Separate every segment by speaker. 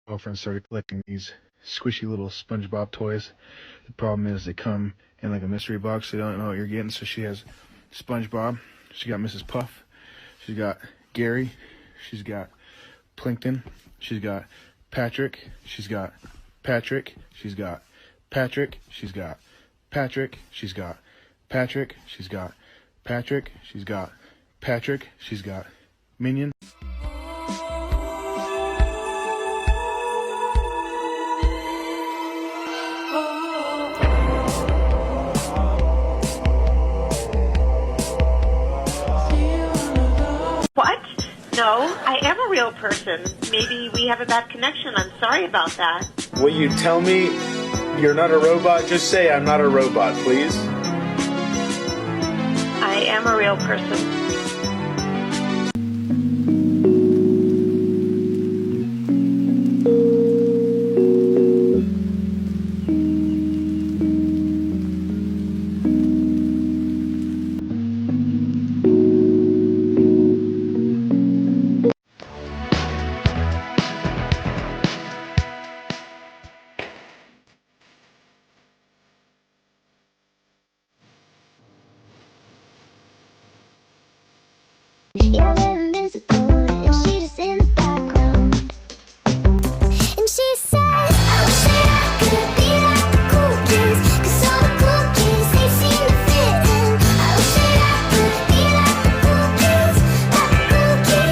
Speaker 1: girlfriend started collecting these squishy little SpongeBob toys. The problem is they come in like a mystery box, so you don't know what you're getting. So she has SpongeBob, she got Mrs. Puff, she's got Gary, she's got Plankton, she's got Patrick, she's got Patrick, she's got Patrick, she's got Patrick, she's got Patrick, she's got Patrick, she's got Patrick, she's got Minion.
Speaker 2: What? No, I am a real person. Maybe we have a bad connection. I'm sorry about that.
Speaker 3: Will you tell me you're not a robot? Just say I'm not a robot, please.
Speaker 2: I am a real person.
Speaker 4: You're invisible, and she just in the background. And she says, I wish that I could be like the cool kids, 'cause all the cool kids, they seem to fit in. I wish that I could be like the cool kids, like the cool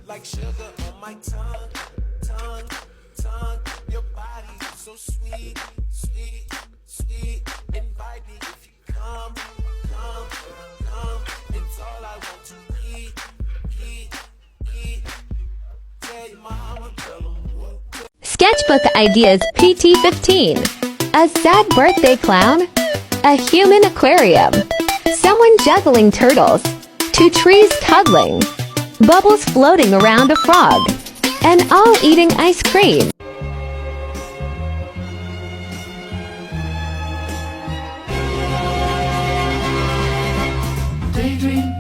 Speaker 5: like sugar on my tongue, tongue, tongue. Your body so sweet, sweet, sweet. Invite me if you come, come, come. It's all I want to eat, eat, eat. Tell your mama, tell them what.
Speaker 6: Sketchbook Ideas PT15. A sad birthday clown. A human aquarium. Someone juggling turtles. 2 trees cuddling. Bubbles floating around a frog. And all eating ice cream.
Speaker 7: Daydream,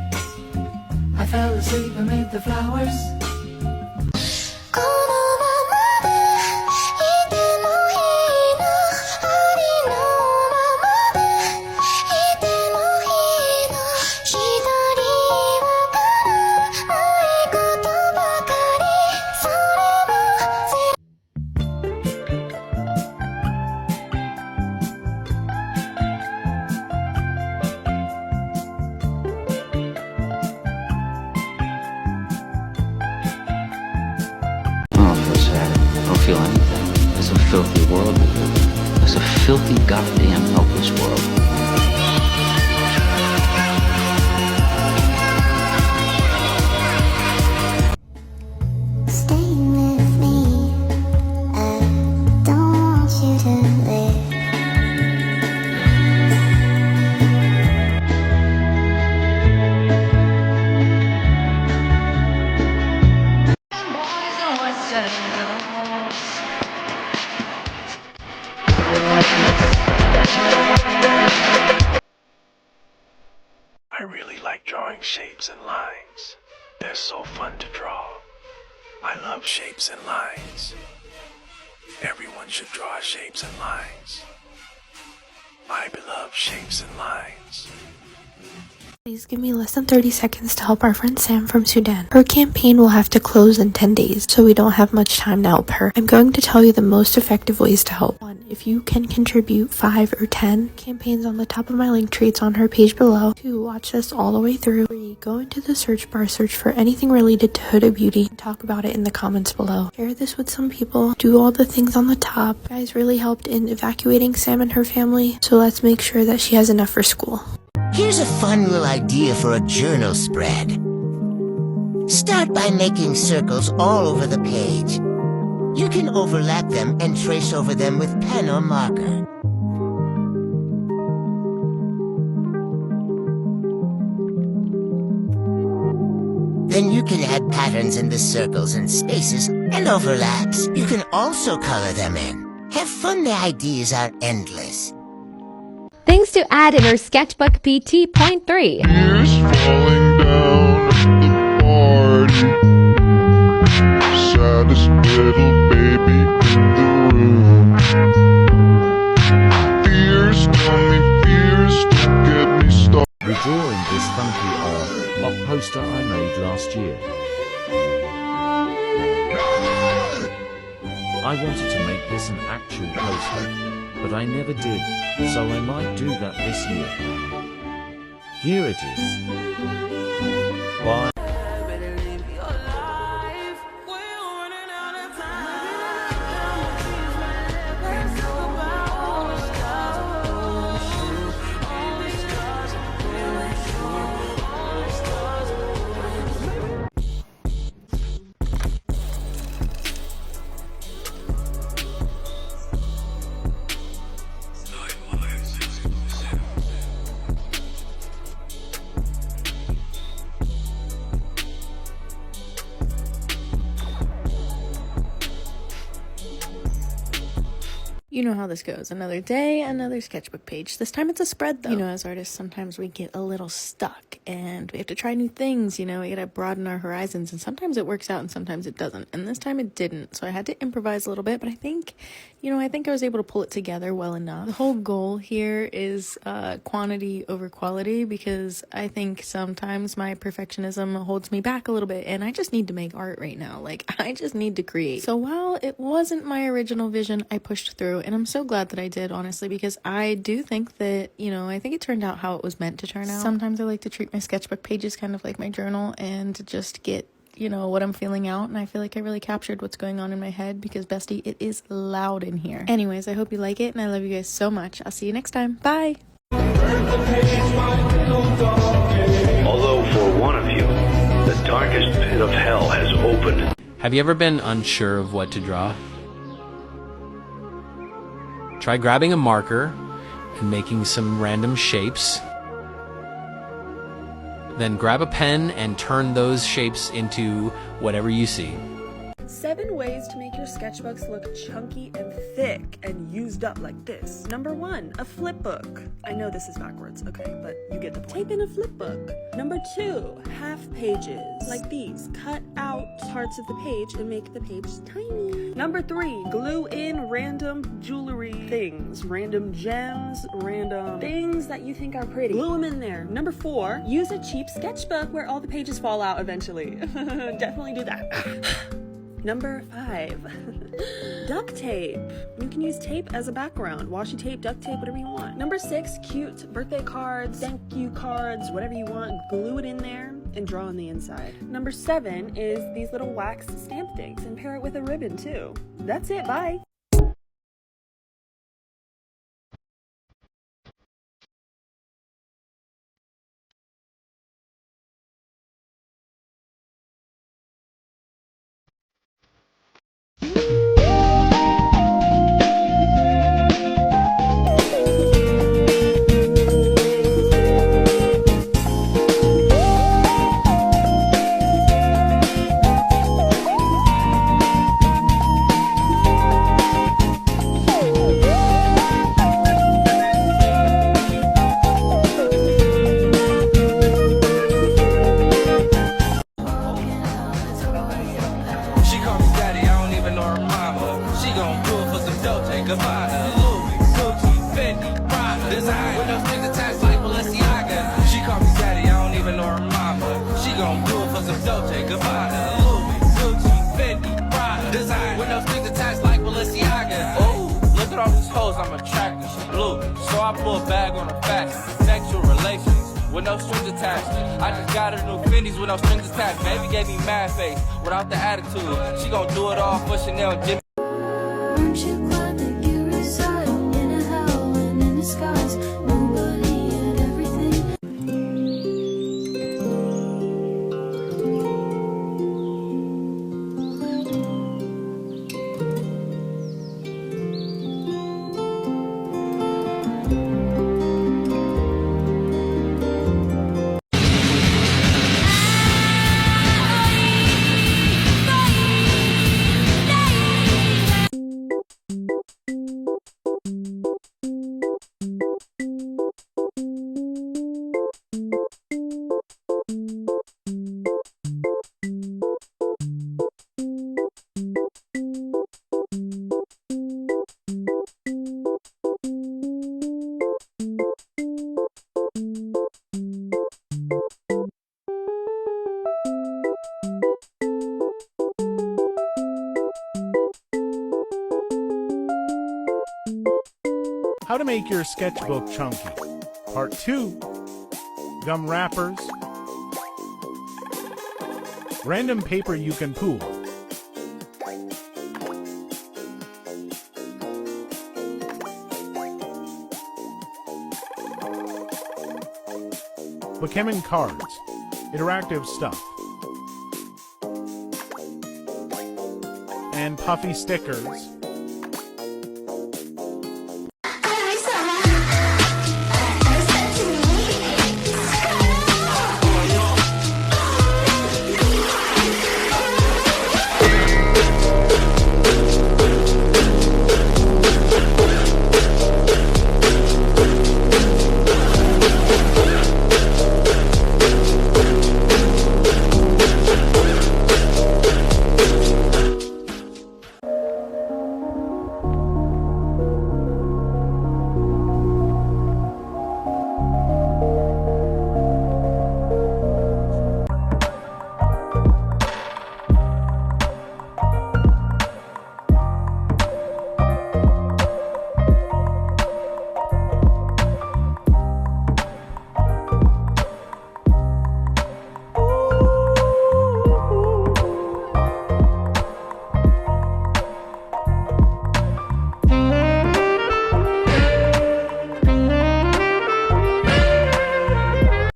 Speaker 7: I fell asleep amid the flowers.
Speaker 8: Feel anything. It's a filthy world we live in. It's a filthy, goddamn, helpless world.
Speaker 4: Stay with me. I don't want you to live.
Speaker 1: I really like drawing shapes and lines. They're so fun to draw. I love shapes and lines. Everyone should draw shapes and lines. I love shapes and lines.
Speaker 9: Please give me less than 30 seconds to help our friend Sam from Sudan. Her campaign will have to close in 10 days, so we don't have much time to help her. I'm going to tell you the most effective ways to help. 1. If you can contribute 5 or 10 campaigns on the top of my link tree, it's on her page below. 2. Watch this all the way through. 3. Go into the search bar, search for anything related to Huda Beauty, and talk about it in the comments below. Share this with some people. Do all the things on the top. You guys really helped in evacuating Sam and her family, so let's make sure that she has enough for school.
Speaker 10: Here's a fun little idea for a journal spread. Start by making circles all over the page. You can overlap them and trace over them with pen or marker. Then you can add patterns in the circles and spaces and overlaps. You can also color them in. Have fun, the ideas are endless.
Speaker 6: Things to add in our sketchbook PT.3.
Speaker 11: Tears falling down at the party. Saddest little baby in the room. Fears, tummy fears, don't get me started.
Speaker 12: Redrawing this funky off poster I made last year. I wanted to make this an actual poster, but I never did, so I might do that this year. Here it is. Bye.
Speaker 9: You know how this goes. Another day, another sketchbook page. This time it's a spread, though. You know, as artists, sometimes we get a little stuck and we have to try new things, you know, we gotta broaden our horizons, and sometimes it works out and sometimes it doesn't. And this time it didn't, so I had to improvise a little bit, but I think I was able to pull it together well enough. The whole goal here is quantity over quality, because I think sometimes my perfectionism holds me back a little bit, and I just need to make art right now. Like, I just need to create. So while it wasn't my original vision, I pushed through, and I'm so glad that I did, honestly, because I do think that, I think it turned out how it was meant to turn out. Sometimes I like to treat my sketchbook pages kind of like my journal and just get what I'm feeling out, and I feel like I really captured what's going on in my head, because bestie, it is loud in here. Anyways, I hope you like it, and I love you guys so much. I'll see you next time. Bye!
Speaker 13: Although for one of you, the darkest pit of hell has opened.
Speaker 14: Have you ever been unsure of what to draw? Try grabbing a marker and making some random shapes. Then grab a pen and turn those shapes into whatever you see.
Speaker 15: 7 ways to make your sketchbooks look chunky and thick and used up like this. Number 1, a flip book. I know this is backwards, okay, but you get the point. Tape in a flip book. Number 2, half pages, like these. Cut out parts of the page and make the page tiny. Number 3, glue in random jewelry things, random gems, random things that you think are pretty. Glue them in there. Number 4, use a cheap sketchbook where all the pages fall out eventually. Definitely do that. Number 5, duct tape. You can use tape as a background. Washi tape, duct tape, whatever you want. Number 6, cute birthday cards, thank you cards, whatever you want. Glue it in there and draw on the inside. Number 7 is these little wax stamp things, and pair it with a ribbon too. That's it, bye.
Speaker 16: I'm attracted. She blue, so I pull a bag on her fast. Sexual relations with no strings attached. I just got her new Fendi's with no strings attached. Baby gave me mad face without the attitude. She gon' do it all for Chanel and Jimmy.
Speaker 4: Aren't you glad that you reside in a hell and in the skies? Nobody had everything.
Speaker 17: How to make your sketchbook chunky. Part 2. Gum wrappers. Random paper you can pool. Bakemen cards. Interactive stuff. And puffy stickers.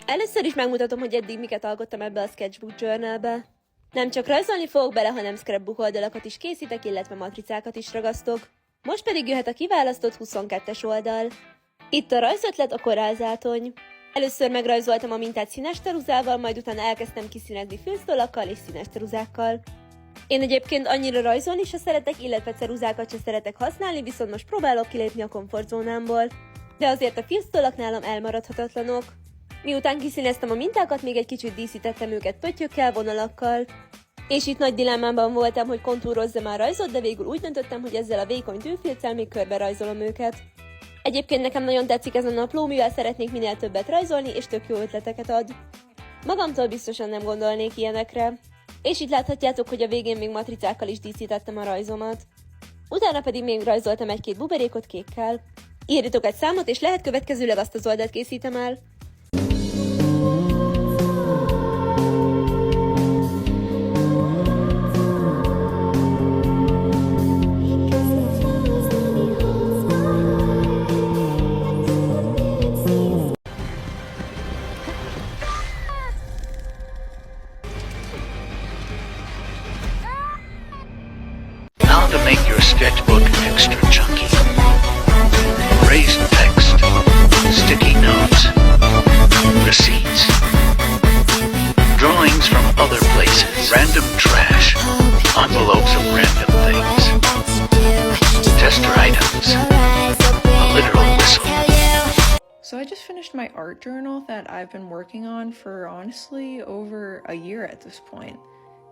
Speaker 18: Először is megmutatom, hogy eddig miket alkottam ebbe a Sketchbook Journalbe. Nem csak rajzolni fogok bele, hanem scrapbook oldalakat is készítek, illetve matricákat is ragasztok. Most pedig jöhet a kiválasztott 22-es oldal. Itt a rajzötlet a korallzátony. Először megrajzoltam a mintát színes ceruzával, majd utána elkezdtem kiszínezni filctollakkal és színes ceruzákkal. Én egyébként annyira rajzolni se szeretek, illetve ceruzákat se szeretek használni, viszont most próbálok kilépni a komfortzónámból. De azért a filctollak nálam elmaradhatatlanok. Miután kiszíneztem a mintákat, még egy kicsit díszítettem őket pöttyökkel, vonalakkal. És itt nagy dilemmámban voltam, hogy kontúrozzam a rajzot, de végül úgy döntöttem, hogy ezzel a vékony tűfilccel még körbe rajzolom őket. Egyébként nekem nagyon tetszik ez a napló, mivel szeretnék minél többet rajzolni, és tök jó ötleteket ad. Magamtól biztosan nem gondolnék ilyenekre. És itt láthatjátok, hogy a végén még matricákkal is díszítettem a rajzomat. Utána pedig még rajzoltam egy-két buborékot kékkel. Írjatok egy számot, és lehet következőleg azt az oldalt készítem el.
Speaker 13: How to make your sketchbook extra chunky. Raised text, sticky notes, receipts, drawings from other places, random trash, envelopes of random things, tester items, a literal whistle.
Speaker 19: So I just finished my art journal that I've been working on for honestly over a year at this point.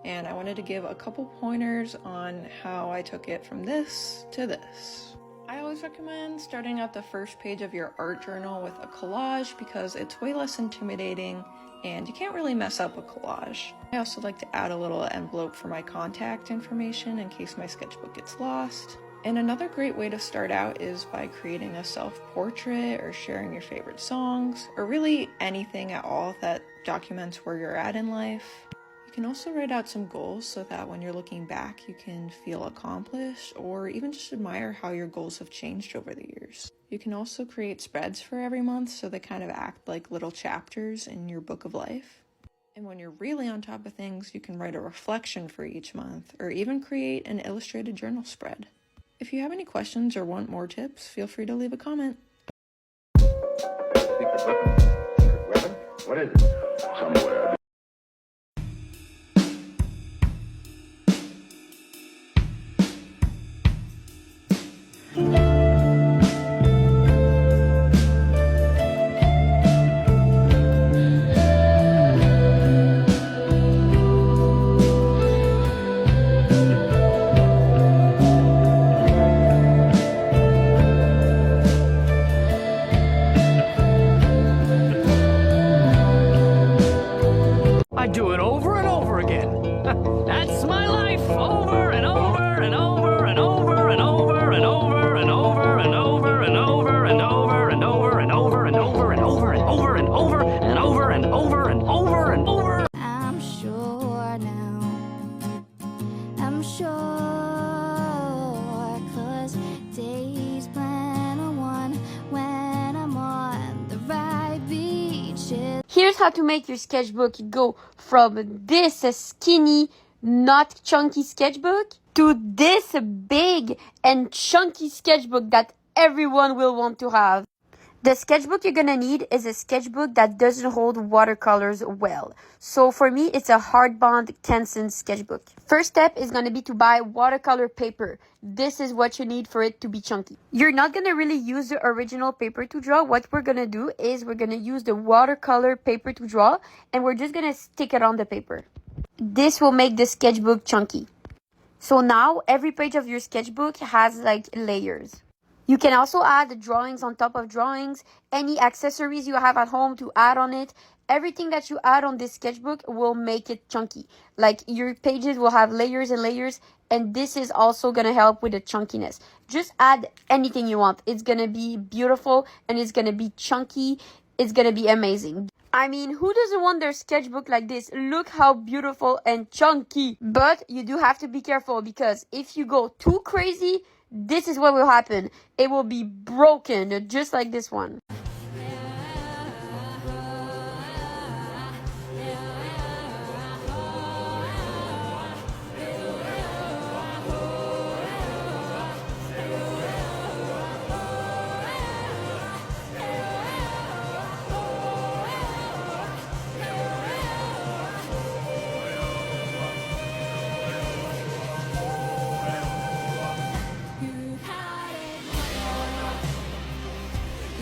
Speaker 19: And I wanted to give a couple pointers on how I took it from this to this. I always recommend starting out the first page of your art journal with a collage because it's way less intimidating and you can't really mess up a collage. I also like to add a little envelope for my contact information in case my sketchbook gets lost. And another great way to start out is by creating a self-portrait or sharing your favorite songs, or really anything at all that documents where you're at in life. You can also write out some goals so that when you're looking back, you can feel accomplished or even just admire how your goals have changed over the years. You can also create spreads for every month so they kind of act like little chapters in your book of life. And when you're really on top of things, you can write a reflection for each month or even create an illustrated journal spread. If you have any questions or want more tips, feel free to leave a comment.
Speaker 11: Secret weapon? Secret weapon? What is it? Somewhere.
Speaker 20: I do it over and over again. That's my life, over and over and over and over and over and over and over and over and over and over and over and over and over and over and over and over and over and over and over and over.
Speaker 4: I'm sure now. I'm sure, 'cause days plan on one when I'm on the right beaches.
Speaker 18: Here's how to make your sketchbook go from this skinny, not chunky sketchbook to this big and chunky sketchbook that everyone will want to have. The sketchbook you're gonna need is a sketchbook that doesn't hold watercolors well. So for me, it's a hardbound Canson sketchbook. First step is gonna be to buy watercolor paper. This is what you need for it to be chunky. You're not gonna really use the original paper to draw. What we're gonna do is we're gonna use the watercolor paper to draw, and we're just gonna stick it on the paper. This will make the sketchbook chunky. So now every page of your sketchbook has like layers. You can also add drawings on top of drawings, any accessories you have at home to add on it. Everything that you add on this sketchbook will make it chunky. Like your pages will have layers and layers, and this is also going to help with the chunkiness. Just add anything you want. It's going to be beautiful and it's going to be chunky. It's going to be amazing. I mean, who doesn't want their sketchbook like this? Look how beautiful and chunky. But you do have to be careful, because if you go too crazy, this is what will happen. It will be broken, just like this one.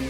Speaker 4: You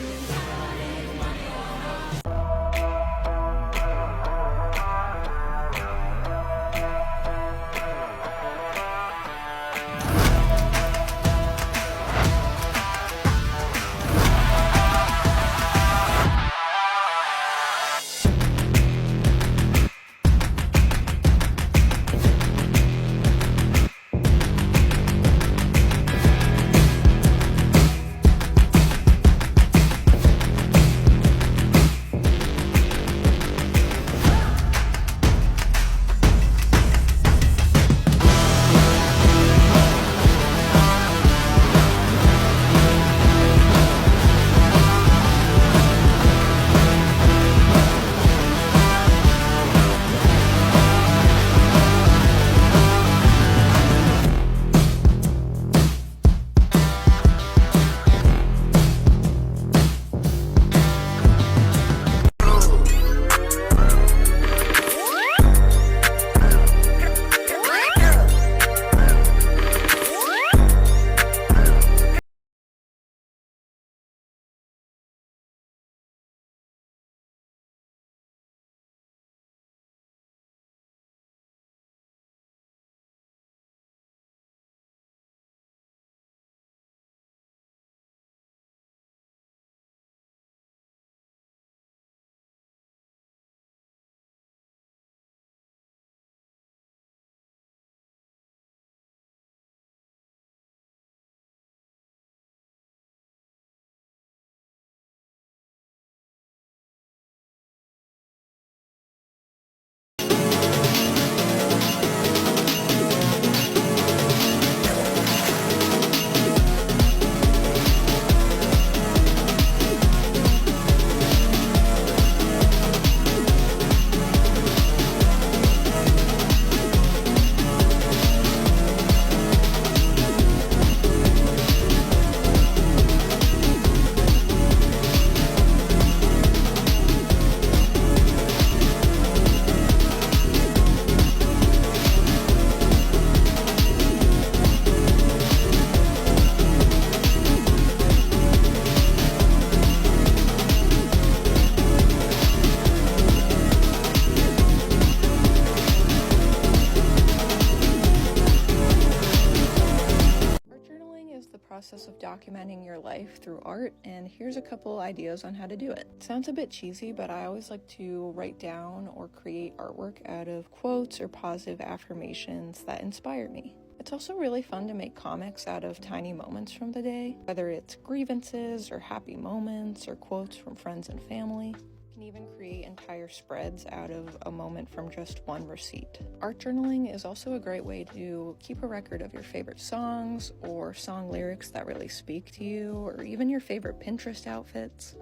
Speaker 19: documenting your life through art, and here's a couple ideas on how to do it. Sounds a bit cheesy, but I always like to write down or create artwork out of quotes or positive affirmations that inspire me. It's also really fun to make comics out of tiny moments from the day, whether it's grievances or happy moments or quotes from friends and family. You can even create entire spreads out of a moment from just one receipt. Art journaling is also a great way to keep a record of your favorite songs or song lyrics that really speak to you, or even your favorite Pinterest outfits.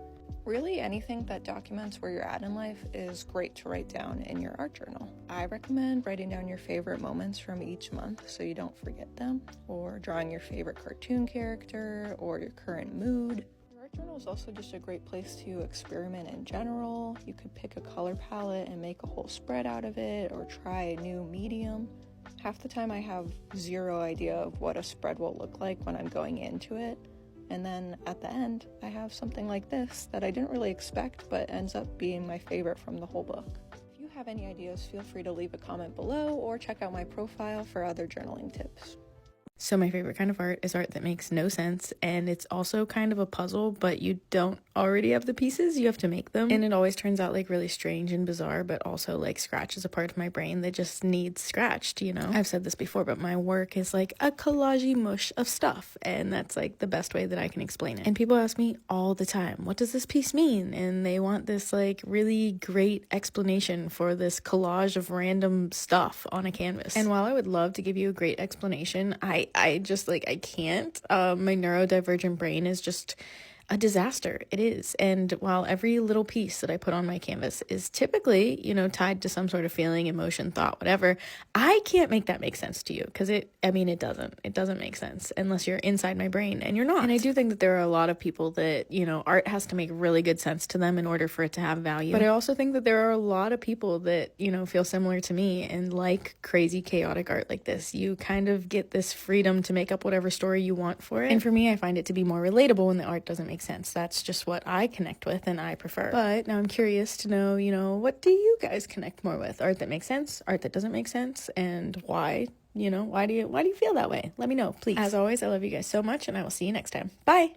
Speaker 19: Really, anything that documents where you're at in life is great to write down in your art journal. I recommend writing down your favorite moments from each month so you don't forget them, or drawing your favorite cartoon character or your current mood. Your art journal is also just a great place to experiment in general. You could pick a color palette and make a whole spread out of it, or try a new medium. Half the time I have zero idea of what a spread will look like when I'm going into it. And then at the end, I have something like this that I didn't really expect, but ends up being my favorite from the whole book. If you have any ideas, feel free to leave a comment below or check out my profile for other journaling tips.
Speaker 9: So my favorite kind of art is art that makes no sense, and it's also kind of a puzzle, but you don't already have the pieces, you have to make them. And it always turns out like really strange and bizarre, but also like scratches a part of my brain that just needs scratched, you know? I've said this before, but my work is like a collage-y mush of stuff, and that's like the best way that I can explain it. And people ask me all the time, what does this piece mean? And they want this like really great explanation for this collage of random stuff on a canvas. And while I would love to give you a great explanation, I just like, I can't. My neurodivergent brain is just a disaster. It is. And while every little piece that I put on my canvas is typically, you know, tied to some sort of feeling, emotion, thought, whatever, I can't make that make sense to you because it doesn't make sense unless you're inside my brain, and you're not. And I do think that there are a lot of people that, you know, art has to make really good sense to them in order for it to have value. But I also think that there are a lot of people that, you know, feel similar to me and like crazy, chaotic art like this. You kind of get this freedom to make up whatever story you want for it. And for me, I find it to be more relatable when the art doesn't make sense. That's just what I connect with and I prefer. But now I'm curious to know, you know, what do you guys connect more with? Art that makes sense, art that doesn't make sense, and why? You know, why do you feel that way? Let me know, please. As always, I love you guys so much, and I will see you next time. Bye!